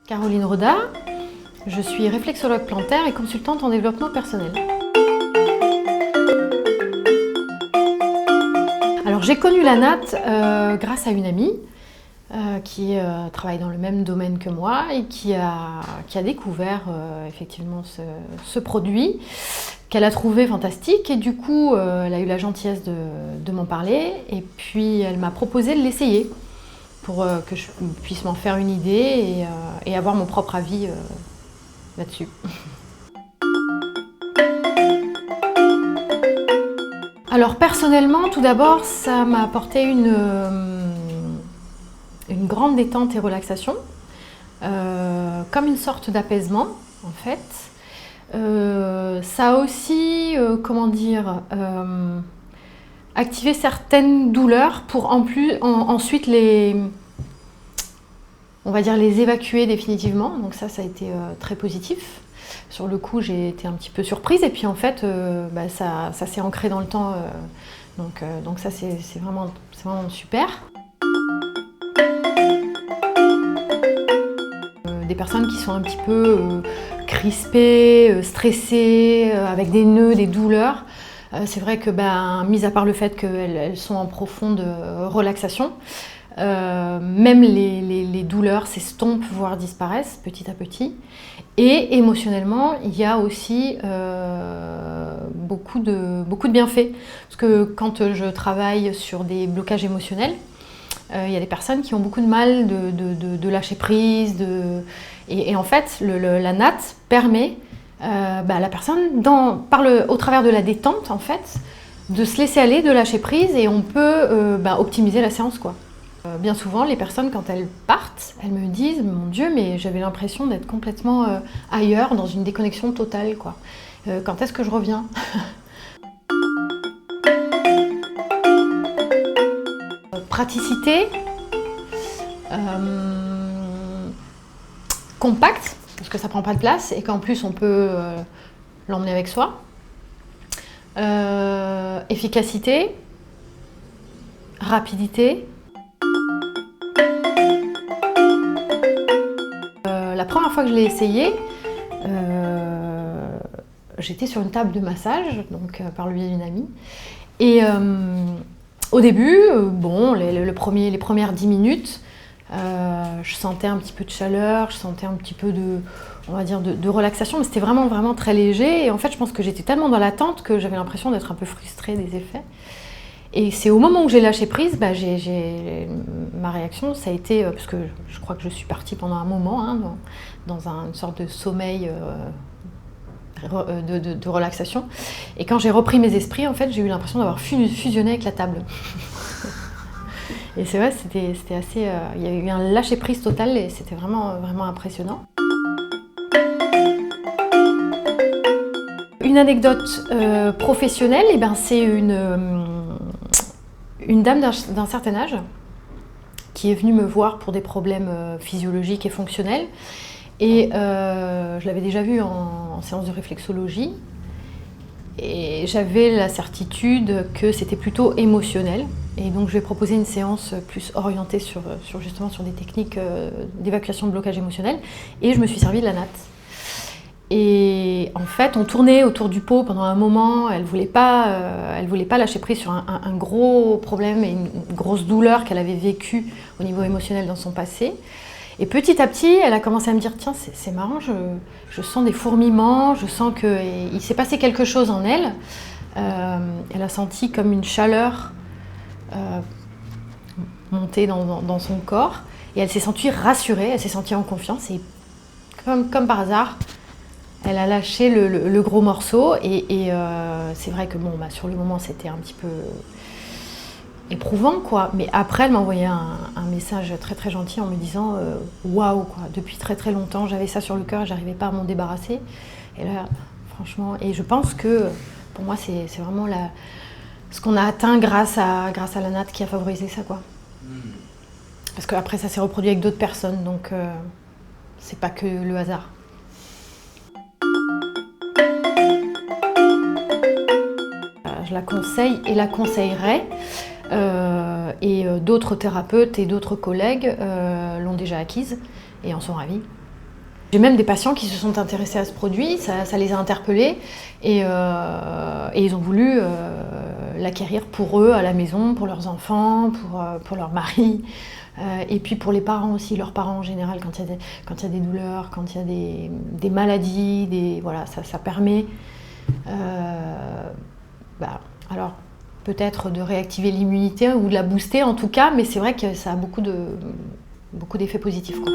Caroline Roda, je suis réflexologue plantaire et consultante en développement personnel. Alors j'ai connu la natte grâce à une amie qui travaille dans le même domaine que moi et qui a découvert effectivement ce produit qu'elle a trouvé fantastique et du coup elle a eu la gentillesse de m'en parler et puis elle m'a proposé de l'essayer pour que je puisse m'en faire une idée et avoir mon propre avis là-dessus. Alors personnellement, tout d'abord, ça m'a apporté une grande détente et relaxation, comme une sorte d'apaisement en fait. Ça a aussi, activé certaines douleurs pour ensuite les évacuer définitivement. Donc ça a été très positif. Sur le coup, j'ai été un petit peu surprise et puis en fait, ça s'est ancré dans le temps. Donc ça, c'est vraiment super. Des personnes qui sont un petit peu crispées, stressées, avec des nœuds, des douleurs. C'est vrai que, mis à part le fait qu'elles sont en profonde relaxation, même les douleurs s'estompent, voire disparaissent petit à petit. Et émotionnellement, il y a aussi beaucoup de bienfaits. Parce que quand je travaille sur des blocages émotionnels, il y a des personnes qui ont beaucoup de mal de lâcher prise. Et en fait, la natte permet à la personne, au travers de la détente, en fait, de se laisser aller, de lâcher prise et on peut optimiser la séance, quoi. Bien souvent, les personnes, quand elles partent, elles me disent « Mon Dieu, mais j'avais l'impression d'être complètement ailleurs, dans une déconnexion totale, quoi. Quand est-ce que je reviens ?» Praticité, compact, parce que ça prend pas de place et qu'en plus on peut l'emmener avec soi. Efficacité, rapidité. La première fois que je l'ai essayé, j'étais sur une table de massage, donc par le biais d'une amie. Et au début, les premières 10 minutes, je sentais un petit peu de chaleur, je sentais un petit peu de relaxation, mais c'était vraiment très léger. Et en fait, je pense que j'étais tellement dans l'attente que j'avais l'impression d'être un peu frustrée des effets. Et c'est au moment où j'ai lâché prise, ma réaction, ça a été, parce que je crois que je suis partie pendant un moment dans une sorte de sommeil de relaxation. Et quand j'ai repris mes esprits, en fait, j'ai eu l'impression d'avoir fusionné avec la table. Et c'est vrai, c'était assez... il y avait eu un lâcher prise total et c'était vraiment impressionnant. Une anecdote professionnelle, c'est une dame d'un certain âge qui est venue me voir pour des problèmes physiologiques et fonctionnels. Et je l'avais déjà vue en séance de réflexologie. Et j'avais la certitude que c'était plutôt émotionnel. Et donc je lui ai proposé une séance plus orientée sur des techniques d'évacuation de blocage émotionnel. Et je me suis servi de la natte. Et en fait, on tournait autour du pot pendant un moment. Elle voulait pas lâcher prise sur un gros problème et une grosse douleur qu'elle avait vécue au niveau émotionnel dans son passé. Et petit à petit, elle a commencé à me dire « Tiens, c'est marrant, je sens des fourmillements, je sens qu'il s'est passé quelque chose en elle. » Elle a senti comme une chaleur monter dans son corps. Et elle s'est sentie rassurée, elle s'est sentie en confiance. Et comme par hasard, elle a lâché le gros morceau. Et c'est vrai que sur le moment, c'était un petit peu éprouvant, quoi. Mais après, elle m'a envoyé un message très gentil en me disant waouh, quoi, depuis très longtemps, j'avais ça sur le cœur et j'arrivais pas à m'en débarrasser. Et là, franchement, et je pense que pour moi, c'est vraiment ce qu'on a atteint grâce à la natte qui a favorisé ça, quoi. Parce qu'après, ça s'est reproduit avec d'autres personnes, donc c'est pas que le hasard. Je la conseille et la conseillerais. Et d'autres thérapeutes et d'autres collègues l'ont déjà acquise et en sont ravis. J'ai même des patients qui se sont intéressés à ce produit, ça les a interpellés et ils ont voulu l'acquérir pour eux à la maison, pour leurs enfants, pour leur mari. Et puis pour les parents aussi, leurs parents en général, quand il y a des douleurs, quand il y a des maladies, voilà, ça permet alors peut-être de réactiver l'immunité ou de la booster en tout cas, mais c'est vrai que ça a beaucoup d'effets positifs, quoi.